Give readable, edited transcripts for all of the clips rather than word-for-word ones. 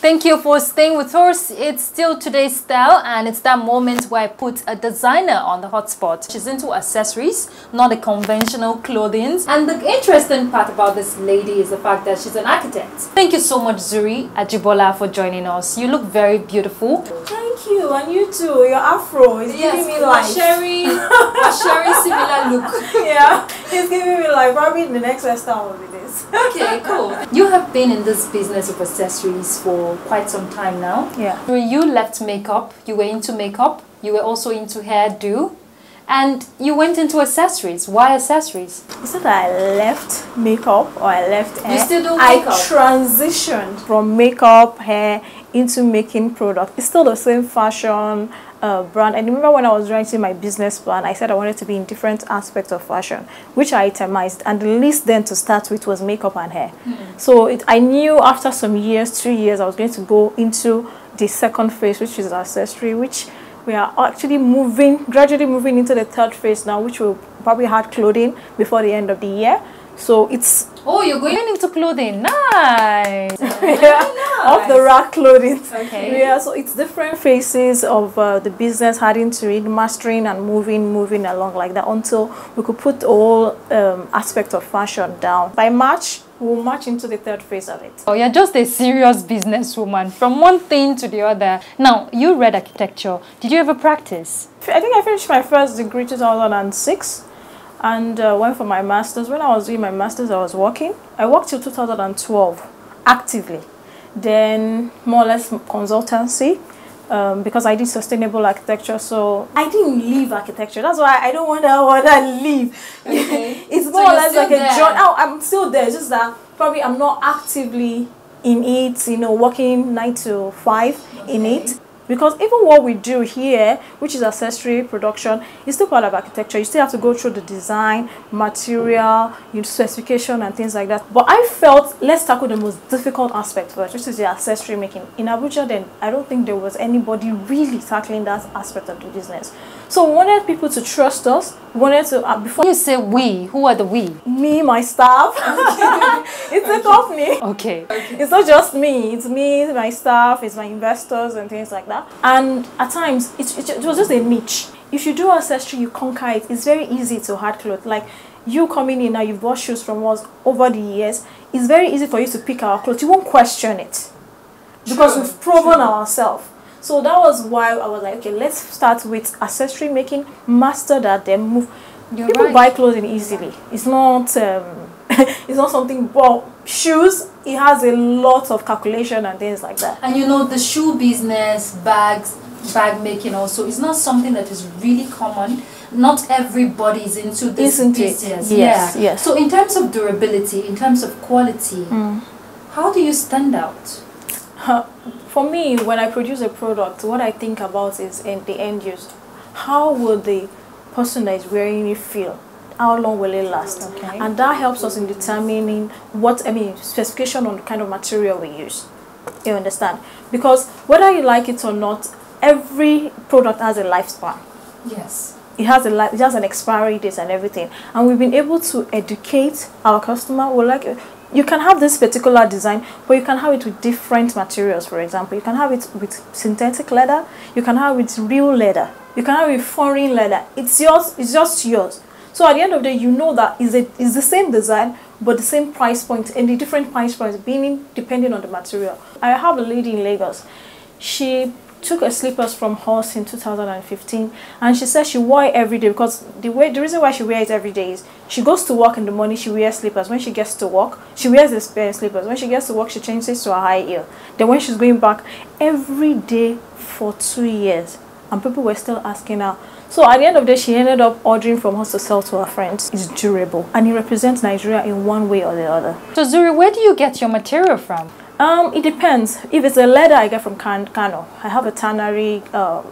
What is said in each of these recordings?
Thank you for staying with us. It's still today's style, and it's that moment where I put a designer on the hotspot. She's into accessories, not the conventional clothing. And the interesting part about this lady is the fact that she's an architect. Thank you so much, Zuhri Ajibola, for joining us. You look very beautiful. Thank you, and you too. Your afro is giving me life. We're sharing similar look. Yeah, it's giving me life. Probably the next hairstyle will be this. Okay, cool. You have been in this business of accessories for quite some time now. Yeah. You left makeup, you were into makeup, you were also into hairdo, and you went into accessories. Why accessories? It's not that I left makeup or I left hair. You still do makeup? I transitioned from makeup, hair, into making products. It's still the same fashion brand. And remember when I was writing my business plan, I said I wanted to be in different aspects of fashion, which I itemized. And the list then to start with was makeup and hair. So I knew after some years, 2 years, I was going to go into the second phase, which is accessory, which we are actually gradually moving into the third phase now, which will probably have clothing before the end of the year. So it's... Oh, you're going into clothing. Nice. Yeah, nice. Off the rack clothing. Okay. Yeah, so it's different phases of the business, adding to it, mastering and moving along like that until we could put all aspects of fashion down. By March, we'll march into the third phase of it. Oh, you're just a serious businesswoman, from one thing to the other. Now, you read architecture. Did you ever practice? I think I finished my first degree 2006. And went for my master's. When I was doing my master's, I was working. I worked till 2012, actively. Then more or less consultancy, because I did sustainable architecture. So I didn't leave architecture. That's why I don't want to leave. Okay. It's more or less like a job. Oh, I'm still there. It's just that probably I'm not actively in it, you know, working 9 to 5 in it. Because even what we do here, which is accessory production, is still part of architecture. You still have to go through the design, material, specification and things like that. But I felt, let's tackle the most difficult aspect first, which is the accessory making. In Abuja then, I don't think there was anybody really tackling that aspect of the business. So we wanted people to trust us. We wanted to, before you say we, who are the we? Me, my staff. It's a company. Okay. It's not just me. It's me, my staff, it's my investors and things like that. And at times, it was just a niche. If you do accessory, you conquer it. It's very easy to hard clothes. Like you coming in now, you've bought shoes from us over the years. It's very easy for you to pick our clothes. You won't question it because we've proven ourselves. So that was why I was like, okay, let's start with accessory making, master that, then move. People buy clothing easily. It's not it's not something, well, shoes, it has a lot of calculation and things like that. And you know, the shoe business, bag making also, is not something that is really common. Not everybody is into this business. Yes, yes. So in terms of durability, in terms of quality, how do you stand out? For me, when I produce a product, what I think about is the end use. How will the person that is wearing it feel? How long will it last? Okay. And that helps us in determining specification on the kind of material we use. You understand? Because whether you like it or not, every product has a lifespan. Yes. It has an expiry date and everything. And we've been able to educate our customer. We're like, you can have this particular design, but you can have it with different materials, for example. You can have it with synthetic leather. You can have it with real leather. You can have it with foreign leather. It's yours. It's just yours. So at the end of the day, you know that it's the same design, but the same price point, and the different price points depending on the material. I have a lady in Lagos. She took her slippers from us in 2015, and she said she wore it every day because the reason why she wears it every day is she goes to work in the morning, she wears slippers. When she gets to work, she wears the spare slippers. When she gets to work, she changes to a high heel. Then when she's going back, every day for 2 years, and people were still asking her. So at the end of the day, she ended up ordering from us to sell to her friends. It's durable, and it represents Nigeria in one way or the other. So Zuhri, where do you get your material from? It depends. If it's a leather, I get from Kano. I have a tannery,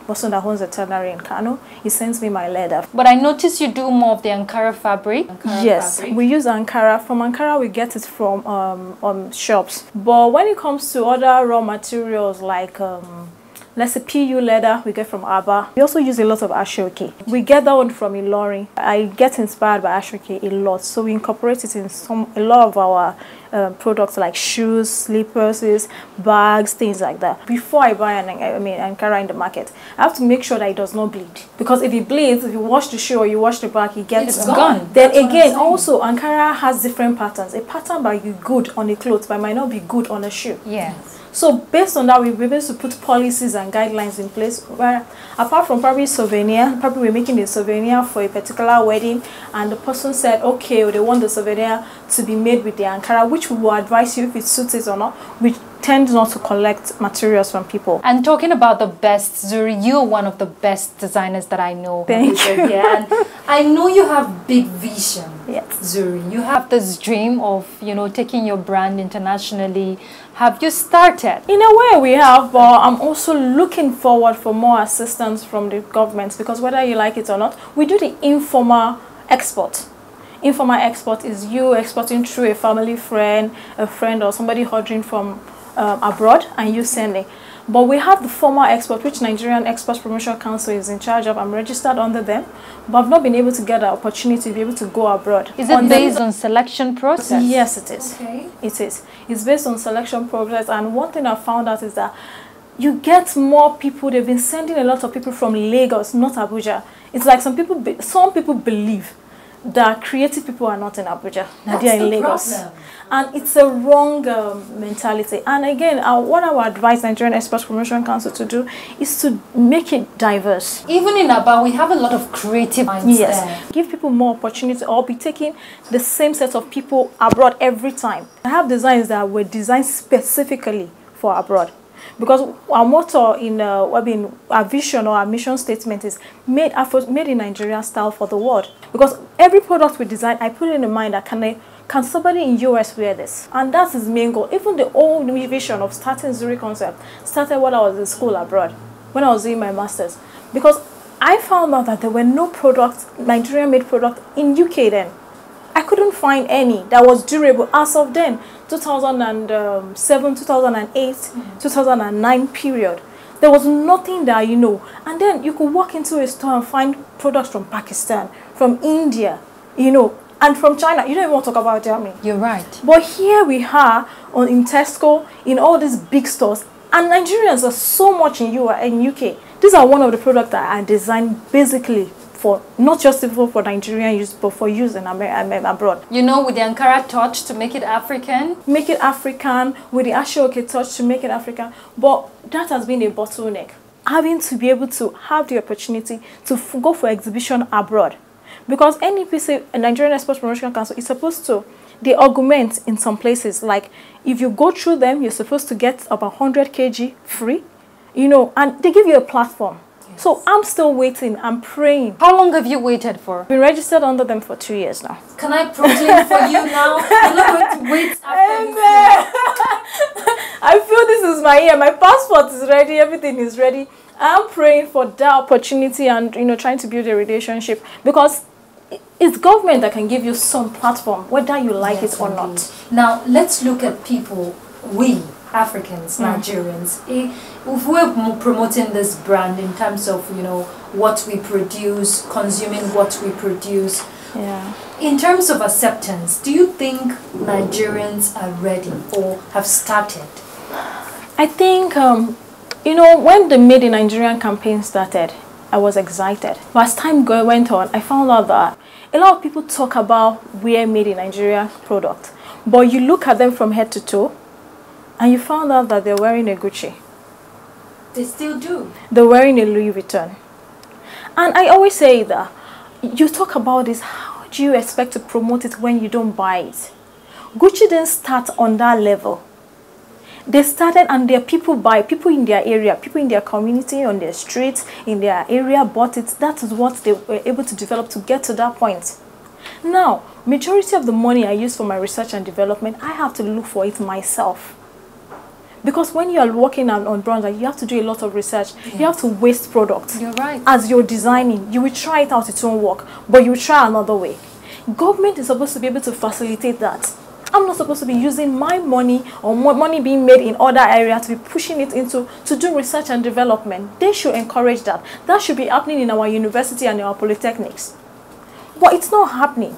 person that owns a tannery in Kano. He sends me my leather. But I notice you do more of the Ankara fabric. Yes, we use Ankara. From Ankara, we get it from shops. But when it comes to other raw materials like let's say PU leather, we get from Aba. We also use a lot of Ashoke. We get that one from Ilorin. I get inspired by Ashoke a lot, so we incorporate it in a lot of our products like shoes, slippers, bags, things like that. Before I buy Ankara in the market, I have to make sure that it does not bleed. Because if it bleeds, if you wash the shoe or you wash the bag, it gets gone. Then again, also Ankara has different patterns. A pattern might be good on a clothes, but might not be good on a shoe. Yes. So based on that, we'll be able to put policies and guidelines in place where, apart from probably souvenir, probably we're making a souvenir for a particular wedding, and the person said, okay, they want the souvenir to be made with the Ankara, which we will advise you if it suits it or not. We tend not to collect materials from people. And talking about the best, Zuhri, you're one of the best designers that I know. Thank you. Yeah, and I know you have big vision. Yes. Zuhri, you have this dream of, taking your brand internationally. Have you started? In a way we have, but I'm also looking forward for more assistance from the government, because whether you like it or not, we do the informal export. Informal export is you exporting through a family friend, a friend, or somebody ordering from abroad and you sending. But we have the formal export, which Nigerian Export Promotion Council is in charge of. I'm registered under them, but I've not been able to get the opportunity to be able to go abroad. Is it based on selection process? Yes, it is. Okay. It is. It's based on selection process, and one thing I found out is that you get more people. They've been sending a lot of people from Lagos, not Abuja. It's like some people believe that creative people are not in Abuja, that they're in Lagos. Problem. And it's a wrong mentality. And again, what I would advise Nigerian Export Promotion Council to do is to make it diverse. Even in Aba, we have a lot of creative minds there. Give people more opportunity, or be taking the same set of people abroad every time. I have designs that were designed specifically for abroad. Because our motto in our vision or our mission statement is made in Nigeria style for the world. Because every product we design, I put in mind that can somebody in US wear this? And that's his main goal. Even the old vision of starting Zuhri Concept started when I was in school abroad, when I was doing my master's. Because I found out that there were no products, Nigerian made product in UK then. I couldn't find any that was durable as of then, 2007, 2008, 2009 period. There was nothing that, and then you could walk into a store and find products from Pakistan, from India, and from China. You don't even want to talk about Germany. You're right. But here we are in Tesco, in all these big stores, and Nigerians are so much in UK. These are one of the products that are designed basically for not just for Nigerian use, but for use in abroad. With the Ankara touch to make it African. Make it African, with the Ashoke touch to make it African. But that has been a bottleneck. Having to be able to have the opportunity to go for exhibition abroad. Because NEPC, Nigerian Export Promotion Council, is supposed to, they augment in some places. Like, if you go through them, you're supposed to get about 100 kg free, and they give you a platform. Yes. So I'm still waiting. I'm praying. How long have you waited for? I've been registered under them for 2 years now. Can I proclaim for you now? You're not going to wait after this year. I feel this is my year. My passport is ready. Everything is ready. I'm praying for that opportunity and, trying to build a relationship, because it's government that can give you some platform, whether you like it or not. Now, let's look at people, we Africans, Nigerians. If we're promoting this brand in terms of, what we produce, consuming what we produce, in terms of acceptance, do you think Nigerians are ready or have started? I think, when the Made in Nigerian campaign started, I was excited. But as time went on, I found out that a lot of people talk about wear Made in Nigeria product, but you look at them from head to toe, and you found out that they're wearing a Gucci. They still do. They're wearing a Louis Vuitton. And I always say that you talk about this, how do you expect to promote it when you don't buy it? Gucci didn't start on that level. They started, and their people in their area, people in their community, on their streets, in their area bought it. That is what they were able to develop to get to that point. Now, majority of the money I use for my research and development, I have to look for it myself. Because when you are working on brands, you have to do a lot of research. Yes. You have to waste products. You're right. As you're designing, you will try it out, it won't work, but you will try another way. Government is supposed to be able to facilitate that. I'm not supposed to be using my money or money being made in other areas to be pushing it to do research and development. They should encourage that. That should be happening in our university and in our polytechnics. But it's not happening.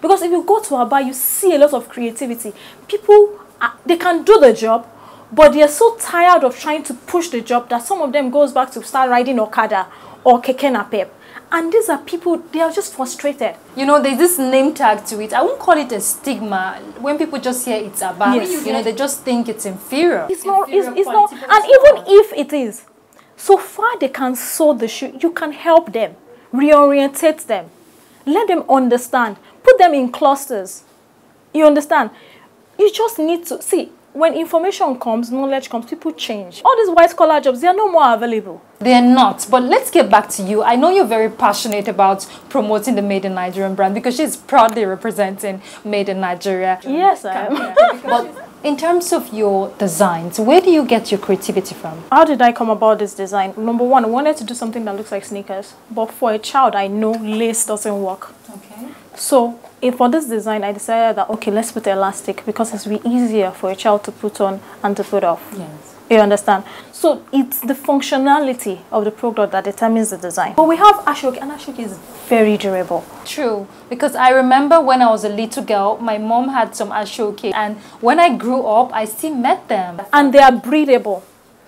Because if you go to Aba, you see a lot of creativity. People, they can do the job, but they are so tired of trying to push the job that some of them goes back to start riding Okada or Keke Napep. And these are people, they are just frustrated. You know, there's this name tag to it. I won't call it a stigma. When people just hear it's Aba, Yes. you know, they just think it's inferior. It's not, and even if it is, so far they can sew the shoe, you can help them, reorientate them, let them understand, put them in clusters. You understand? You just need to, see, when information comes, knowledge comes, people change. All these white-collar jobs, they are no more available. They are not. But let's get back to you. I know you're very passionate about promoting the Made in Nigerian brand because she's proudly representing Made in Nigeria. Yes, I am. But in terms of your designs, where do you get your creativity from? How did I come about this design? Number one, I wanted to do something that looks like sneakers. But for a child, I know lace doesn't work. Okay. So for this design, I decided that, okay, let's put elastic because it's be easier for a child to put on and to put off. Yes. You understand? So it's the functionality of the product that determines the design. But we have Ashoke, and Ashoke is very durable. True, because I remember when I was a little girl, my mom had some Ashoke, and when I grew up, I still met them. And they are breathable,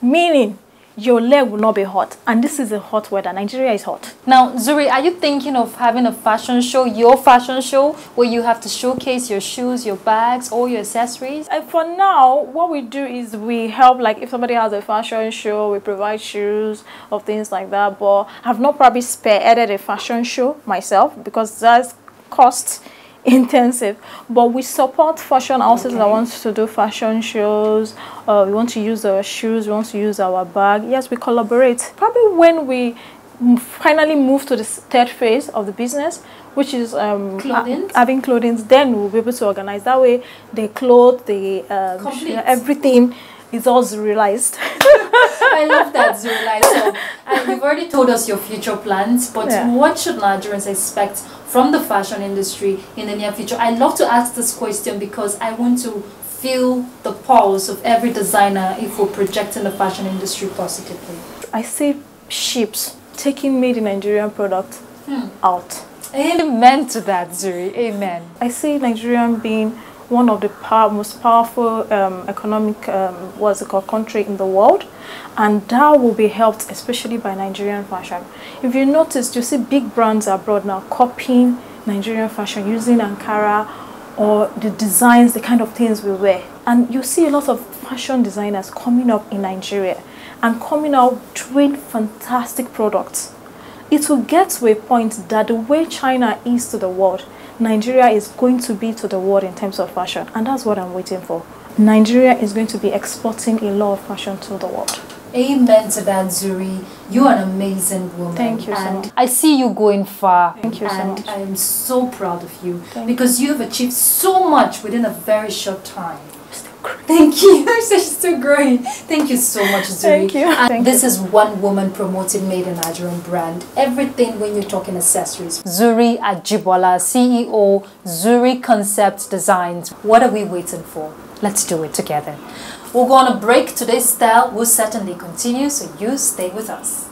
meaning your leg will not be hot. And this is a hot weather. Nigeria is hot. Now, Zuhri, are you thinking of having a fashion show, your fashion show, where you have to showcase your shoes, your bags, all your accessories? And for now, what we do is we help, like if somebody has a fashion show, we provide shoes or things like that. But I've not probably spearheaded a fashion show myself because that's cost intensive, but we support fashion houses that want to do fashion shows. We want to use our shoes, we want to use our bag. Yes, we collaborate. Probably when we finally move to the third phase of the business, which is having clothing, then we'll be able to organize. That way the clothes, the everything is all realized. I love that, Zuhri. So, and you've already told us your future plans, but what should Nigerians expect from the fashion industry in the near future? I love to ask this question because I want to feel the pulse of every designer if we're projecting the fashion industry positively. I see ships taking made in Nigerian product out. Amen to that, Zuhri. Amen. I see Nigerian being one of the most powerful economic country in the world, and that will be helped especially by Nigerian fashion. If you notice, you see big brands abroad now copying Nigerian fashion, using Ankara or the designs, the kind of things we wear. And you see a lot of fashion designers coming up in Nigeria and coming out doing fantastic products. It will get to a point that the way China is to the world, Nigeria is going to be to the world in terms of fashion, and that's what I'm waiting for. Nigeria is going to be exporting a lot of fashion to the world. Amen to that, Zuhri. You are an amazing woman. Thank you so much. I see you going far. Thank you so much. And I am so proud of you because you have achieved so much within a very short time. Thank you. She's still growing. Thank you so much, Zuhri. Thank you. And this is one woman promoting Made in Nigerian brand. Everything when you're talking accessories. Zuhri Ajibola, CEO, Zuhri Concept Designs. What are we waiting for? Let's do it together. We'll go on a break. Today's style will certainly continue, so you stay with us.